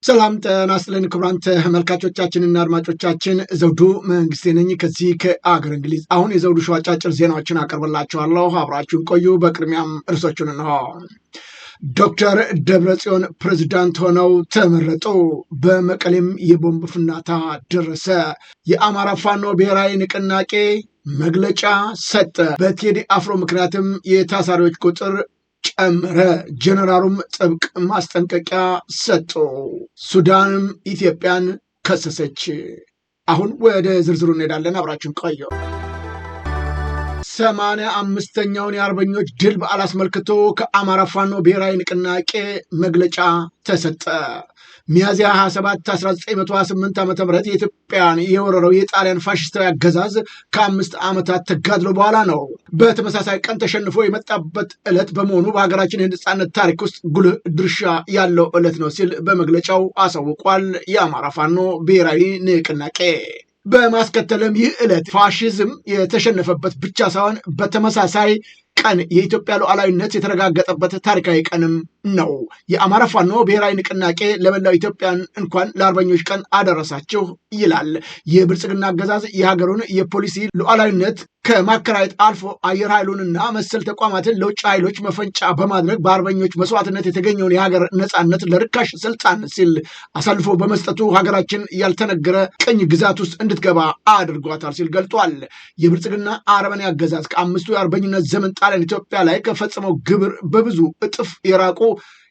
ሰላም ጤና ይስጥልን ክቡራን ተመልካቾቻችንና አድማጮቻችን ዘውዱ መንግስቴ ነኝ ከዚህ ከአገር እንግሊዝ። አሁን የዘውዱ ሾው አጫጭር ዜናዎችን አቀርብላችኋለሁ፣ አብራችሁን ቆዩ። በቅድሚያም እርሶቹን ነው። ዶክተር ደብረጽዮን ፕሬዝዳንት ሆነው ተመረጡ። በመቀሌም የቦምብ ፍንዳታ ደረሰ። የአማራ ፋኖ ብሔራዊ ንቅናቄ መግለጫ ሰጠ። በቴዲ አፍሮ ምክንያትም የታሳሪዎች ቁጥር ጨመረ። ጀነራሉም ጥብቅ ማስጠንቀቂያ ሰጡ። ሱዳንም ኢትዮጵያን ከሰሰች። አሁን ወደ ዝርዝሩ እንሄዳለን፣ አብራችሁን ቆዩ። 85ኛውን የአርበኞች ድል በዓል አስመልክቶ ከአማራ ፋኖ ብሔራዊ ንቅናቄ መግለጫ ተሰጠ። ሚያዝያ 27 1928 ዓ.ም የኢትዮጵያን የወረረው የጣሊያን ፋሽስታዊ አገዛዝ ከ5 ዓመታት ተጋድሎ በኋላ ነው በተመሳሳይ ቀን ተሸንፎ የመጣበት ዕለት በመሆኑ በሀገራችን የነጻነት ታሪክ ውስጥ ጉልህ ድርሻ ያለው ዕለት ነው ሲል በመግለጫው አሳውቋል። የአማራ ፋኖ ብሔራዊ ንቅናቄ በማስከተልም ይህ ዕለት ፋሽዝም የተሸነፈበት ብቻ ሳይሆን በተመሳሳይ ቀን የኢትዮጵያ ሉዓላዊነት የተረጋገጠበት ታሪካዊ ቀንም ነው። የአማራ ፋኖ ብሔራዊ ንቅናቄ ለመላው ኢትዮጵያን እንኳን ለአርበኞች ቀን አደረሳችሁ ይላል። የብልጽግና አገዛዝ የሀገሩን የፖሊሲ ሉዓላዊነት ከማከራየት አልፎ አየር ኃይሉንና መሰል ተቋማትን ለውጭ ኃይሎች መፈንጫ በማድረግ በአርበኞች መስዋዕትነት የተገኘውን የሀገር ነጻነት ለርካሽ ስልጣን ሲል አሳልፎ በመስጠቱ ሀገራችን ያልተነገረ ቅኝ ግዛት ውስጥ እንድትገባ አድርጓታል ሲል ገልጧል። የብልጽግና አረመኔ አገዛዝ ከአምስቱ የአርበኝነት ዘመን ጣሊያን ኢትዮጵያ ላይ ከፈጸመው ግብር በብዙ እጥፍ የራቁ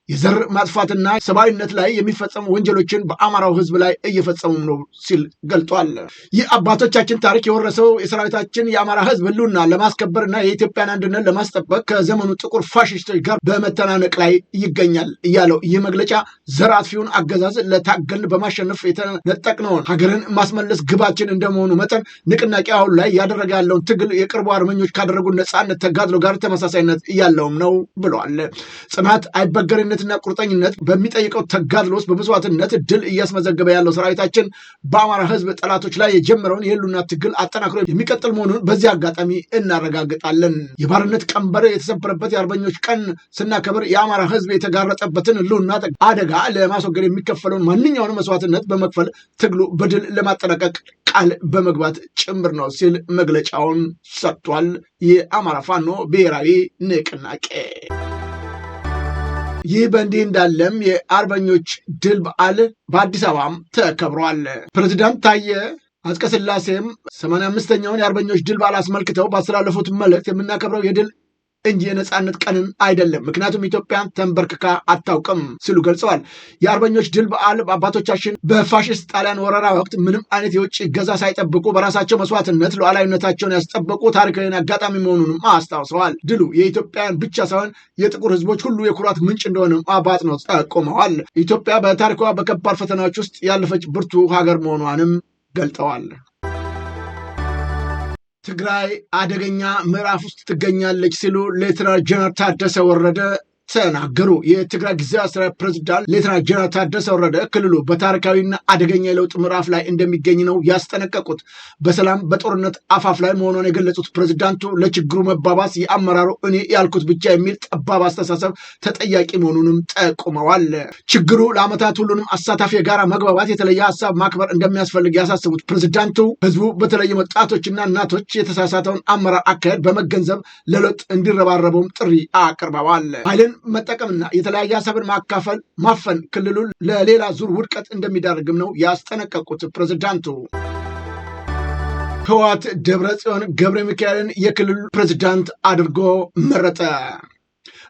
የዘር ማጥፋትና ሰብአዊነት ላይ የሚፈጸሙ ወንጀሎችን በአማራው ሕዝብ ላይ እየፈጸሙ ነው ሲል ገልጧል። ይህ አባቶቻችን ታሪክ የወረሰው የሰራዊታችን የአማራ ሕዝብ ህልውና ለማስከበርና የኢትዮጵያን አንድነት ለማስጠበቅ ከዘመኑ ጥቁር ፋሽስቶች ጋር በመተናነቅ ላይ ይገኛል እያለው ይህ መግለጫ ዘር አጥፊውን አገዛዝ ለታገልን በማሸነፍ የተነጠቅነውን ሀገርን ማስመለስ ግባችን እንደመሆኑ መጠን ንቅናቄ አሁን ላይ ያደረገ ያለውን ትግል የቅርቡ አርበኞች ካደረጉ ነጻነት ተጋድሎ ጋር ተመሳሳይነት ያለውም ነው ብሏል። ጽናት አይበገርነት ና ቁርጠኝነት በሚጠይቀው ተጋድሎ ውስጥ በመስዋዕትነት ድል እያስመዘገበ ያለው ሰራዊታችን በአማራ ህዝብ ጠላቶች ላይ የጀመረውን የህልውና ትግል አጠናክሮ የሚቀጥል መሆኑን በዚህ አጋጣሚ እናረጋግጣለን። የባርነት ቀንበር የተሰበረበት የአርበኞች ቀን ስናከብር የአማራ ህዝብ የተጋረጠበትን ህልውና አደጋ ለማስወገድ የሚከፈለውን ማንኛውንም መስዋዕትነት በመክፈል ትግሉ በድል ለማጠናቀቅ ቃል በመግባት ጭምር ነው ሲል መግለጫውን ሰጥቷል። የአማራ ፋኖ ብሔራዊ ንቅናቄ ይህ በእንዲህ እንዳለም የአርበኞች ድል በዓል በአዲስ አበባም ተከብሯል። ፕሬዚዳንት ታዬ አጽቀሥላሴም 85ኛውን የአርበኞች ድል በዓል አስመልክተው ባስተላለፉት መልእክት የምናከብረው የድል እንጂ የነጻነት ቀንን አይደለም፣ ምክንያቱም ኢትዮጵያን ተንበርክካ አታውቅም ሲሉ ገልጸዋል። የአርበኞች ድል በዓል አባቶቻችን በፋሽስት ጣሊያን ወረራ ወቅት ምንም አይነት የውጭ እገዛ ሳይጠብቁ በራሳቸው መስዋዕትነት ሉዓላዊነታቸውን ያስጠበቁ ታሪካዊ አጋጣሚ መሆኑንም አስታውሰዋል። ድሉ የኢትዮጵያን ብቻ ሳይሆን የጥቁር ሕዝቦች ሁሉ የኩራት ምንጭ እንደሆነም በአጽንኦት ጠቁመዋል። ኢትዮጵያ በታሪኳ በከባድ ፈተናዎች ውስጥ ያለፈች ብርቱ ሀገር መሆኗንም ገልጠዋል። ትግራይ አደገኛ ምዕራፍ ውስጥ ትገኛለች ሲሉ ሌተናል ጀነራል ታደሰ ወረደ ተናገሩ። የትግራይ ጊዜያዊ አስተዳደር ፕሬዝዳንት ሌተናል ጀነራል ታደሰ ወረደ ክልሉ በታሪካዊና አደገኛ የለውጥ ምዕራፍ ላይ እንደሚገኝ ነው ያስጠነቀቁት። በሰላም በጦርነት አፋፍ ላይ መሆኗን የገለጹት ፕሬዝዳንቱ ለችግሩ መባባስ የአመራሩ እኔ ያልኩት ብቻ የሚል ጠባብ አስተሳሰብ ተጠያቂ መሆኑንም ጠቁመዋል። ችግሩ ለዓመታት ሁሉንም አሳታፊ የጋራ መግባባት፣ የተለየ ሀሳብ ማክበር እንደሚያስፈልግ ያሳስቡት ፕሬዝዳንቱ ህዝቡ በተለይም ወጣቶችና እናቶች የተሳሳተውን አመራር አካሄድ በመገንዘብ ለለውጥ እንዲረባረቡም ጥሪ አቅርበዋል። መጠቀምና የተለያየ ሀሳብን ማካፈል ማፈን ክልሉን ለሌላ ዙር ውድቀት እንደሚዳርግም ነው ያስጠነቀቁት ፕሬዝዳንቱ። ህወሓት ደብረጽዮን ገብረ ሚካኤልን የክልሉ ፕሬዝዳንት አድርጎ መረጠ።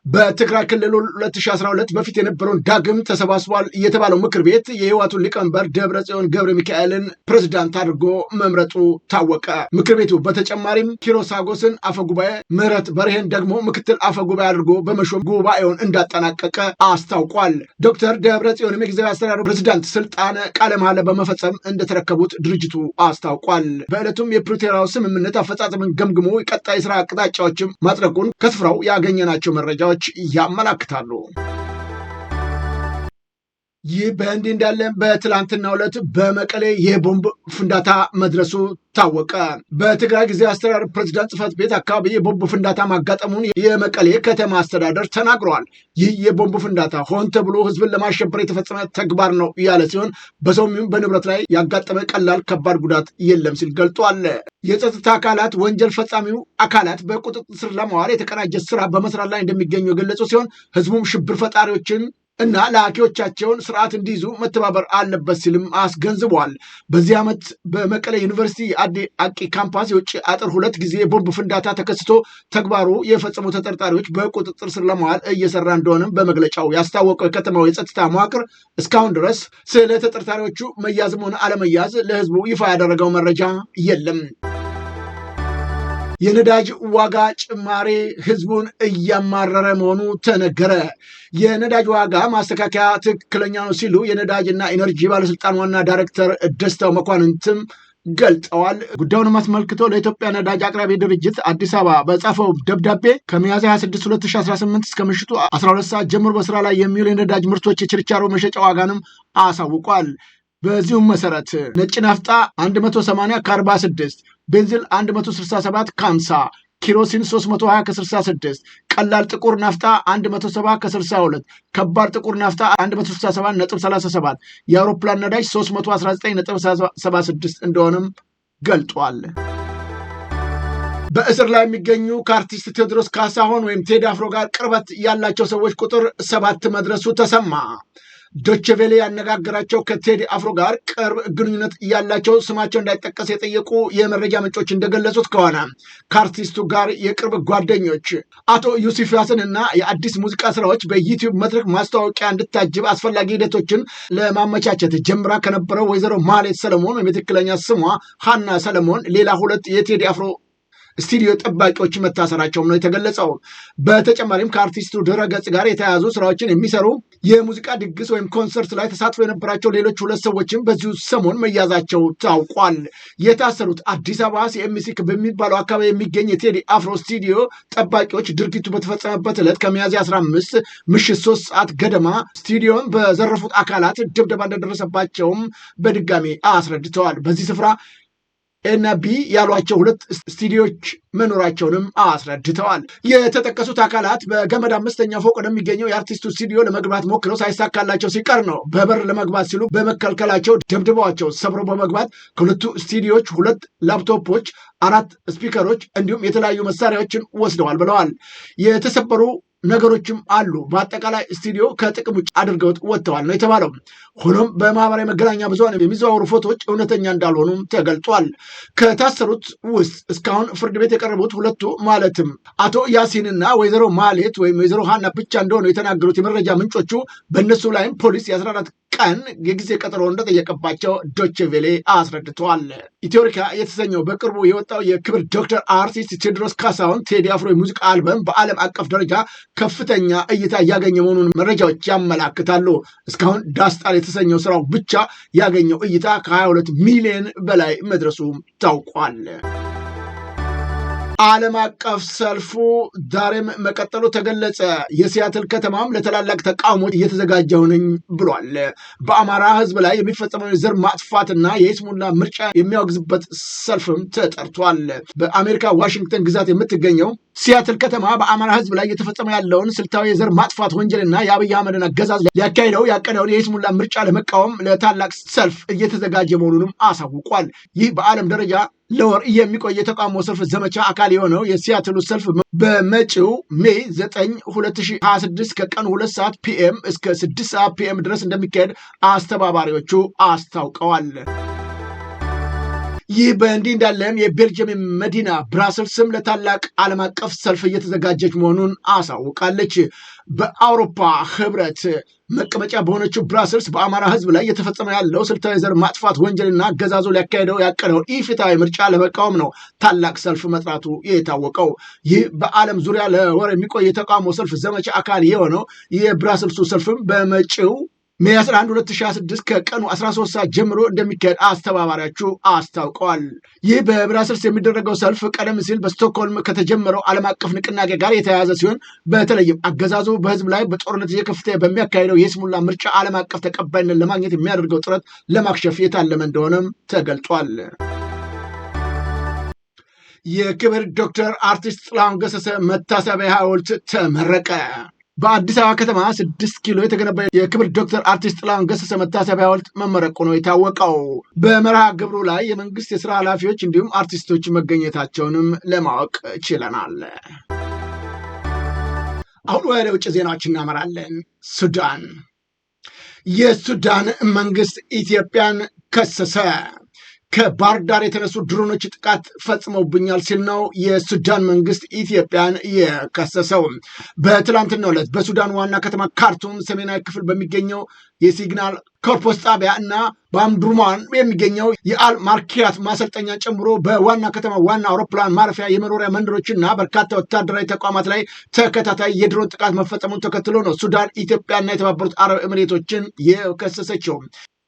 በትግራይ ክልል 2012 በፊት የነበረውን ዳግም ተሰባስቧል የተባለው ምክር ቤት የህወሓቱን ሊቀመንበር ደብረጽዮን ገብረ ሚካኤልን ፕሬዝዳንት አድርጎ መምረጡ ታወቀ። ምክር ቤቱ በተጨማሪም ኪሮስ ሀጎስን አፈጉባኤ፣ ምህረት በርሄን ደግሞ ምክትል አፈጉባኤ አድርጎ በመሾም ጉባኤውን እንዳጠናቀቀ አስታውቋል። ዶክተር ደብረጽዮን የጊዜያዊ አስተዳደሩ ፕሬዝዳንት ስልጣን ቃለ መሃላ በመፈጸም እንደተረከቡት ድርጅቱ አስታውቋል። በዕለቱም የፕሪቶሪያው ስምምነት አፈጻጸምን ገምግሞ ቀጣይ ስራ አቅጣጫዎችም ማጽደቁን ከስፍራው ያገኘናቸው መረጃዎች ያመላክታሉ። ይህ በእንዲህ እንዳለ በትላንትናው ዕለት በመቀሌ የቦምብ ፍንዳታ መድረሱ ታወቀ። በትግራይ ጊዜያዊ አስተዳደር ፕሬዝዳንት ጽሕፈት ቤት አካባቢ የቦምብ ፍንዳታ ማጋጠሙን የመቀሌ ከተማ አስተዳደር ተናግረዋል። ይህ የቦምብ ፍንዳታ ሆን ተብሎ ህዝብን ለማሸበር የተፈጸመ ተግባር ነው ያለ ሲሆን በሰውም በንብረት ላይ ያጋጠመ ቀላል ከባድ ጉዳት የለም ሲል ገልጧል። የጸጥታ አካላት ወንጀል ፈጻሚው አካላት በቁጥጥር ስር ለማዋል የተቀናጀ ስራ በመስራት ላይ እንደሚገኙ የገለጹ ሲሆን ህዝቡም ሽብር ፈጣሪዎችን እና ላኪዎቻቸውን ስርዓት እንዲይዙ መተባበር አለበት ሲልም አስገንዝበዋል። በዚህ ዓመት በመቀሌ ዩኒቨርሲቲ አዲ አቂ ካምፓስ የውጭ አጥር 2 ጊዜ የቦምብ ፍንዳታ ተከስቶ ተግባሩ የፈጸሙ ተጠርጣሪዎች በቁጥጥር ስር ለማዋል እየሰራ እንደሆነም በመግለጫው ያስታወቀው የከተማው የጸጥታ መዋቅር እስካሁን ድረስ ስለ ተጠርጣሪዎቹ መያዝም ሆነ አለመያዝ ለህዝቡ ይፋ ያደረገው መረጃ የለም። የነዳጅ ዋጋ ጭማሪ ህዝቡን እያማረረ መሆኑ ተነገረ። የነዳጅ ዋጋ ማስተካከያ ትክክለኛ ነው ሲሉ የነዳጅና ኢነርጂ ባለስልጣን ዋና ዳይሬክተር ደስታው መኳንንትም ገልጠዋል። ጉዳዩን አስመልክቶ ለኢትዮጵያ ነዳጅ አቅራቢ ድርጅት አዲስ አበባ በጻፈው ደብዳቤ ከሚያዝያ 26 2018 እስከ ምሽቱ 12 ሰዓት ጀምሮ በስራ ላይ የሚውል የነዳጅ ምርቶች የችርቻሮ መሸጫ ዋጋንም አሳውቋል። በዚሁም መሰረት ነጭ ናፍጣ 180 ከ46፣ ቤንዚል 167 ከ50፣ ኪሮሲን 320 ከ66፣ ቀላል ጥቁር ናፍጣ 170 ከ62፣ ከባድ ጥቁር ናፍጣ 167.37፣ የአውሮፕላን ነዳጅ 319.76 እንደሆነም ገልጧል። በእስር ላይ የሚገኙ ከአርቲስት ቴዎድሮስ ካሳሁን ወይም ቴዲ አፍሮ ጋር ቅርበት ያላቸው ሰዎች ቁጥር 7 መድረሱ ተሰማ። ዶቼቬሌ ያነጋገራቸው ከቴዲ አፍሮ ጋር ቅርብ ግንኙነት ያላቸው ስማቸው እንዳይጠቀስ የጠየቁ የመረጃ ምንጮች እንደገለጹት ከሆነ ከአርቲስቱ ጋር የቅርብ ጓደኞች አቶ ዩሱፍ ያስንና የአዲስ ሙዚቃ ስራዎች በዩቲዩብ መድረክ ማስታወቂያ እንድታጅብ አስፈላጊ ሂደቶችን ለማመቻቸት ጀምራ ከነበረው ወይዘሮ ማሌት ሰለሞን ወይም የትክክለኛ ስሟ ሀና ሰለሞን ሌላ 2 የቴዲ አፍሮ ስቱዲዮ ጠባቂዎች መታሰራቸውም ነው የተገለጸው። በተጨማሪም ከአርቲስቱ ድረገጽ ጋር የተያያዙ ስራዎችን የሚሰሩ የሙዚቃ ድግስ ወይም ኮንሰርት ላይ ተሳትፎ የነበራቸው ሌሎች 2 ሰዎችም በዚሁ ሰሞን መያዛቸው ታውቋል። የታሰሩት አዲስ አበባ ሲኤምሲ በሚባለው አካባቢ የሚገኝ የቴዲ አፍሮ ስቱዲዮ ጠባቂዎች ድርጊቱ በተፈጸመበት ዕለት ከሚያዝያ 15 ምሽት 3 ሰዓት ገደማ ስቱዲዮን በዘረፉት አካላት ድብደባ እንደደረሰባቸውም በድጋሚ አስረድተዋል። በዚህ ስፍራ ኤና ቢ ያሏቸው 2 ስቱዲዮች መኖራቸውንም አስረድተዋል። የተጠቀሱት አካላት በገመድ 5ኛ ፎቅ ወደሚገኘው የአርቲስቱ ስቱዲዮ ለመግባት ሞክረው ሳይሳካላቸው ሲቀር ነው በበር ለመግባት ሲሉ በመከልከላቸው ደብድበዋቸው ሰብረው በመግባት ከ2 ስቱዲዮች 2 ላፕቶፖች፣ 4 ስፒከሮች እንዲሁም የተለያዩ መሳሪያዎችን ወስደዋል ብለዋል። የተሰበሩ ነገሮችም አሉ። በአጠቃላይ ስቱዲዮ ከጥቅም ውጭ አድርገውት ወጥተዋል ነው የተባለው። ሆኖም በማህበራዊ መገናኛ ብዙሃን የሚዘዋወሩ ፎቶዎች እውነተኛ እንዳልሆኑም ተገልጿል። ከታሰሩት ውስጥ እስካሁን ፍርድ ቤት የቀረቡት 2 ማለትም አቶ ያሲንና ወይዘሮ ማሌት ወይም ወይዘሮ ሀና ብቻ እንደሆኑ የተናገሩት የመረጃ ምንጮቹ በእነሱ ላይም ፖሊስ የ14 ቀን የጊዜ ቀጠሮ እንደጠየቀባቸው ዶቼቬሌ አስረድተዋል። ኢትዮሪካ የተሰኘው በቅርቡ የወጣው የክብር ዶክተር አርቲስት ቴዎድሮስ ካሳሁን ቴዲ አፍሮ የሙዚቃ አልበም በዓለም አቀፍ ደረጃ ከፍተኛ እይታ እያገኘ መሆኑን መረጃዎች ያመላክታሉ። እስካሁን ዳስጣር የተሰኘው ስራው ብቻ ያገኘው እይታ ከ22 ሚሊዮን በላይ መድረሱ ታውቋል። ዓለም አቀፍ ሰልፉ ዛሬም መቀጠሉ ተገለጸ። የሲያትል ከተማም ለታላላቅ ተቃውሞች እየተዘጋጀሁ ነኝ ብሏል። በአማራ ሕዝብ ላይ የሚፈጸመው የዘር ማጥፋትና የይስሙላ ምርጫ የሚያወግዝበት ሰልፍም ተጠርቷል። በአሜሪካ ዋሽንግተን ግዛት የምትገኘው ሲያትል ከተማ በአማራ ሕዝብ ላይ እየተፈጸመ ያለውን ስልታዊ የዘር ማጥፋት ወንጀልና የአብይ አህመድን አገዛዝ ሊያካሂደው ያቀደውን የይስሙላ ምርጫ ለመቃወም ለታላቅ ሰልፍ እየተዘጋጀ መሆኑንም አሳውቋል። ይህ በዓለም ደረጃ ለወር የሚቆይ የተቃውሞ ሰልፍ ዘመቻ አካል የሆነው የሲያትሉ ሰልፍ በመጪው ሜይ 9 2026 ከቀኑ 2 ሰዓት ፒኤም እስከ 6 ሰዓት ፒኤም ድረስ እንደሚካሄድ አስተባባሪዎቹ አስታውቀዋል። ይህ በእንዲህ እንዳለም የቤልጅየም መዲና ብራስልስም ለታላቅ ዓለም አቀፍ ሰልፍ እየተዘጋጀች መሆኑን አሳውቃለች። በአውሮፓ ህብረት መቀመጫ በሆነችው ብራስልስ በአማራ ህዝብ ላይ እየተፈጸመ ያለው ስልታዊ ዘር ማጥፋት ወንጀልና አገዛዙ ሊያካሄደው ያቀደውን ኢፍትሐዊ ምርጫ ለመቃወም ነው ታላቅ ሰልፍ መጥራቱ የታወቀው። ይህ በዓለም ዙሪያ ለወር የሚቆይ የተቃውሞ ሰልፍ ዘመቻ አካል የሆነው የብራስልሱ ሰልፍም በመጪው ሜይ 11 2026 ከቀኑ 13 ሰዓት ጀምሮ እንደሚካሄድ አስተባባሪዎቹ አስታውቀዋል። ይህ በብራስልስ የሚደረገው ሰልፍ ቀደም ሲል በስቶክሆልም ከተጀመረው ዓለም አቀፍ ንቅናቄ ጋር የተያያዘ ሲሆን በተለይም አገዛዙ በህዝብ ላይ በጦርነት እየከፈተ በሚያካሄደው የስሙላ ምርጫ ዓለም አቀፍ ተቀባይነት ለማግኘት የሚያደርገው ጥረት ለማክሸፍ የታለመ እንደሆነም ተገልጿል። የክብር ዶክተር አርቲስት ጥላሁን ገሰሰ መታሰቢያ ሐውልት ተመረቀ። በአዲስ አበባ ከተማ 6 ኪሎ የተገነባ የክብር ዶክተር አርቲስት ጥላሁን ገሰሰ መታሰቢያ ሐውልት መመረቁ ነው የታወቀው። በመርሃ ግብሩ ላይ የመንግስት የስራ ኃላፊዎች እንዲሁም አርቲስቶች መገኘታቸውንም ለማወቅ ችለናል። አሁን ወደ ውጭ ዜናዎች እናመራለን። ሱዳን። የሱዳን መንግስት ኢትዮጵያን ከሰሰ። ከባህር ዳር የተነሱ ድሮኖች ጥቃት ፈጽመውብኛል ሲል ነው የሱዳን መንግስት ኢትዮጵያን የከሰሰው። በትላንትናው ዕለት በሱዳን ዋና ከተማ ካርቱም ሰሜናዊ ክፍል በሚገኘው የሲግናል ኮርፖስ ጣቢያ እና በአምዱርማን የሚገኘው የአል ማርኪያት ማሰልጠኛ ጨምሮ በዋና ከተማ ዋና አውሮፕላን ማረፊያ የመኖሪያ መንደሮችና በርካታ ወታደራዊ ተቋማት ላይ ተከታታይ የድሮን ጥቃት መፈጸሙን ተከትሎ ነው ሱዳን ኢትዮጵያና የተባበሩት አረብ ኤሚሬቶችን የከሰሰችው።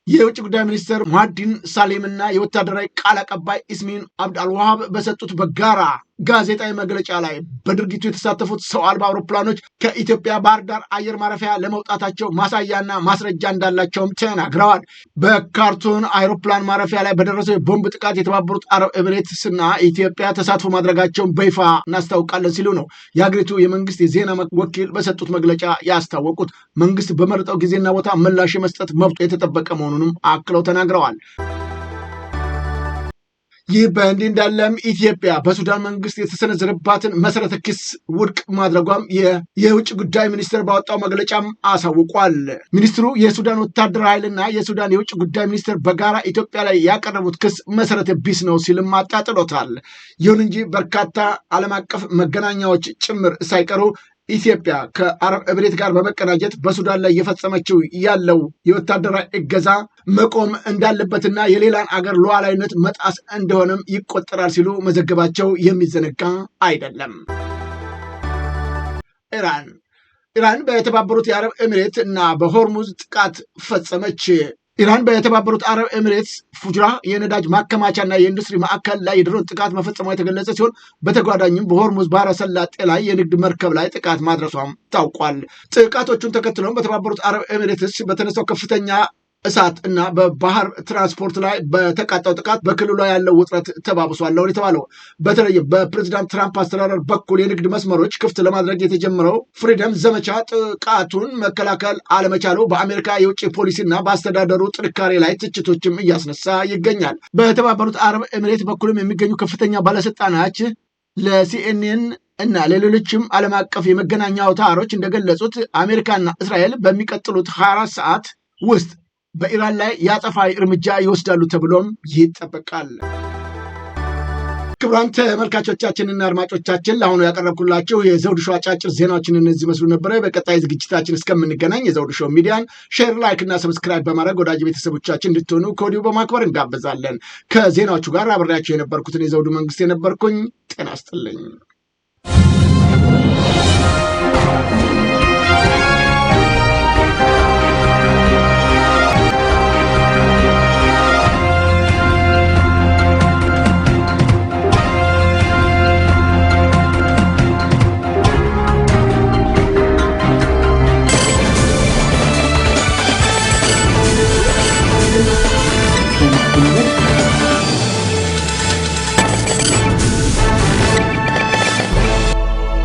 የውጭ ጉዳይ ሚኒስትር ሙሐዲን ሳሌምና የወታደራዊ ቃል አቀባይ ኢስሚን አብድ አልዋሃብ በሰጡት በጋራ ጋዜጣዊ መግለጫ ላይ በድርጊቱ የተሳተፉት ሰው አልባ አውሮፕላኖች ከኢትዮጵያ ባህር ዳር አየር ማረፊያ ለመውጣታቸው ማሳያና ማስረጃ እንዳላቸውም ተናግረዋል። በካርቱም አይሮፕላን ማረፊያ ላይ በደረሰው የቦምብ ጥቃት የተባበሩት አረብ ኤሚሬትስና ኢትዮጵያ ተሳትፎ ማድረጋቸውን በይፋ እናስታውቃለን ሲሉ ነው የሀገሪቱ የመንግስት የዜና ወኪል በሰጡት መግለጫ ያስታወቁት። መንግስት በመረጠው ጊዜና ቦታ ምላሽ የመስጠት መብቱ የተጠበቀ መሆኑንም አክለው ተናግረዋል። ይህ በእንዲህ እንዳለም ኢትዮጵያ በሱዳን መንግስት የተሰነዘረባትን መሰረተ ክስ ውድቅ ማድረጓም የውጭ ጉዳይ ሚኒስትር ባወጣው መግለጫም አሳውቋል። ሚኒስትሩ የሱዳን ወታደራዊ ኃይልና የሱዳን የውጭ ጉዳይ ሚኒስትር በጋራ ኢትዮጵያ ላይ ያቀረቡት ክስ መሰረተ ቢስ ነው ሲልም አጣጥሎታል። ይሁን እንጂ በርካታ ዓለም አቀፍ መገናኛዎች ጭምር ሳይቀሩ ኢትዮጵያ ከአረብ ኤሚሬት ጋር በመቀናጀት በሱዳን ላይ እየፈጸመችው ያለው የወታደራዊ እገዛ መቆም እንዳለበትና የሌላን አገር ሉዓላዊነት መጣስ እንደሆነም ይቆጠራል ሲሉ መዘገባቸው የሚዘነጋ አይደለም። ኢራን በተባበሩት የአረብ ኤሚሬት እና በሆርሙዝ ጥቃት ፈጸመች። ኢራን በተባበሩት አረብ ኤሚሬትስ ፉጅራ የነዳጅ ማከማቻና የኢንዱስትሪ ማዕከል ላይ የድሮን ጥቃት መፈጸሟ የተገለጸ ሲሆን በተጓዳኝም በሆርሙዝ ባህረ ሰላጤ ላይ የንግድ መርከብ ላይ ጥቃት ማድረሷም ታውቋል። ጥቃቶቹን ተከትሎም በተባበሩት አረብ ኤሚሬትስ በተነሳው ከፍተኛ እሳት እና በባህር ትራንስፖርት ላይ በተቃጣው ጥቃት በክልሉ ያለው ውጥረት ተባብሷል ነው የተባለው። በተለይም በፕሬዚዳንት ትራምፕ አስተዳደር በኩል የንግድ መስመሮች ክፍት ለማድረግ የተጀመረው ፍሪደም ዘመቻ ጥቃቱን መከላከል አለመቻሉ በአሜሪካ የውጭ ፖሊሲና በአስተዳደሩ ጥንካሬ ላይ ትችቶችም እያስነሳ ይገኛል። በተባበሩት አረብ ኤሚሬት በኩልም የሚገኙ ከፍተኛ ባለስልጣናት ለሲኤንኤን እና ለሌሎችም ዓለም አቀፍ የመገናኛ አውታሮች እንደገለጹት አሜሪካና እስራኤል በሚቀጥሉት 24 ሰዓት ውስጥ በኢራን ላይ የአጸፋዊ እርምጃ ይወስዳሉ ተብሎም ይጠበቃል። ክቡራን ተመልካቾቻችንና አድማጮቻችን ለአሁኑ ያቀረብኩላችሁ የዘውዱ ሾው አጫጭር ዜናዎችን እነዚህ መስሉ ነበረ። በቀጣይ ዝግጅታችን እስከምንገናኝ የዘውዱ ሾው ሚዲያን ሼር፣ ላይክ እና ሰብስክራይብ በማድረግ ወዳጅ ቤተሰቦቻችን እንድትሆኑ ከወዲሁ በማክበር እንጋበዛለን። ከዜናዎቹ ጋር አብሬያቸው የነበርኩትን የዘውዱ መንግስት የነበርኩኝ። ጤና ይስጥልኝ።